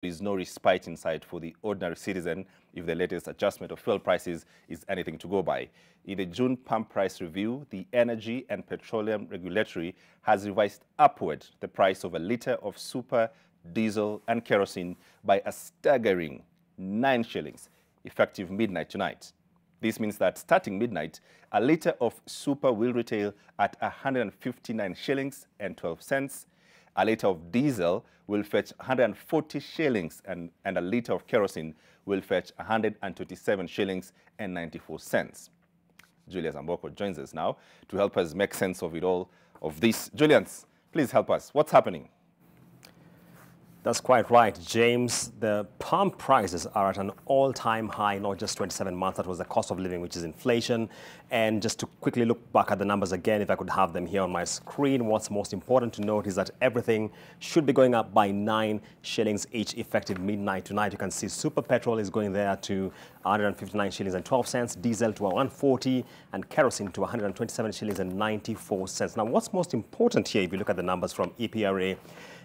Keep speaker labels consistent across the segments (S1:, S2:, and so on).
S1: is no respite in sight for the ordinary citizen if the latest adjustment of fuel prices is anything to go by. In the June pump price review, the Energy and Petroleum Regulatory has revised upward the price of a litre of super, diesel and kerosene by a staggering 9 shillings, effective midnight tonight. This means that starting midnight, a litre of super will retail at 159 shillings and 12 cents. A litre of diesel will fetch 140 shillings and a litre of kerosene will fetch 127 shillings and 94 cents. Julius Amboko joins us now to help us make sense of it all, of this. Julius, please help us. What's happening?
S2: That's quite right, James. The pump prices are at an all-time high, not just 27 months. That was the cost of living, which is inflation. And just to quickly look back at the numbers again, if I could have them here on my screen, what's most important to note is that everything should be going up by 9 shillings each, effective midnight tonight. You can see super petrol is going there to 159 shillings and 12 cents, diesel to 140, and kerosene to 127 shillings and 94 cents. Now, what's most important here, if you look at the numbers from EPRA,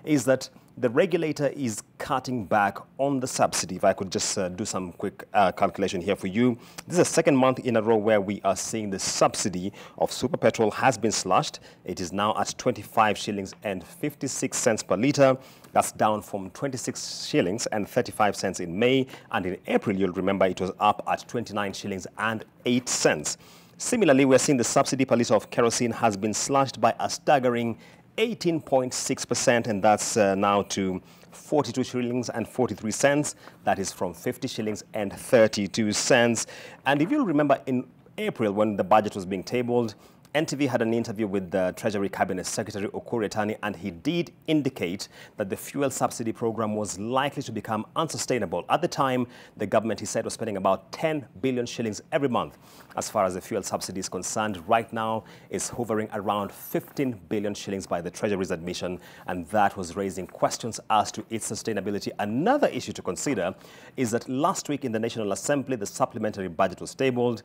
S2: is that the regulator is cutting back on the subsidy. If I could just do some quick calculation here for you. This is the second month in a row where we are seeing the subsidy of super petrol has been slashed. It is now at 25 shillings and 56 cents per litre. That's down from 26 shillings and 35 cents in May. And in April, you'll remember it was up at 29 shillings and 8 cents. Similarly, we're seeing the subsidy per litre of kerosene has been slashed by a staggering 18.6%, and that's now to 42 shillings and 43 cents. That is from 50 shillings and 32 cents. And if you'll remember, in April, when the budget was being tabled, NTV had an interview with the Treasury Cabinet Secretary Okorie Tani, and he did indicate that the fuel subsidy program was likely to become unsustainable. At the time, the government, he said, was spending about 10 billion shillings every month. As far as the fuel subsidy is concerned, right now it's hovering around 15 billion shillings by the Treasury's admission, and that was raising questions as to its sustainability. Another issue to consider is that last week in the National Assembly, the supplementary budget was tabled,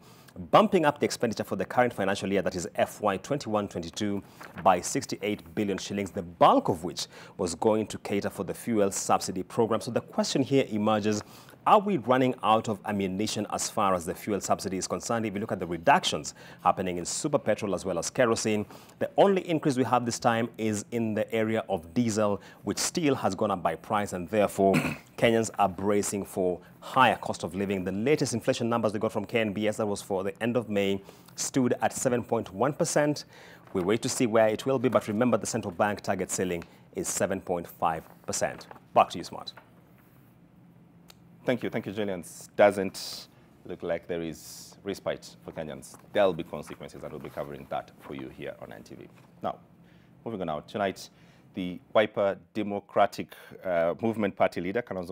S2: bumping up the expenditure for the current financial year, that is FY 21-22, by 68 billion shillings, the bulk of which was going to cater for the fuel subsidy program. So the question here emerges, are we running out of ammunition as far as the fuel subsidy is concerned? If you look at the reductions happening in super petrol as well as kerosene, the only increase we have this time is in the area of diesel, which still has gone up by price, and therefore Kenyans are bracing for higher cost of living. The latest inflation numbers we got from KNBS, that was for the end of May, stood at 7.1%. We wait to see where it will be, but remember the central bank target ceiling is 7.5%. Back to you, Smart.
S1: Thank you, Julian. Doesn't look like there is respite for Kenyans. There'll be consequences, and we'll be covering that for you here on NTV. Now, moving on now. Tonight, the Wiper Democratic Movement Party leader, Kalonzo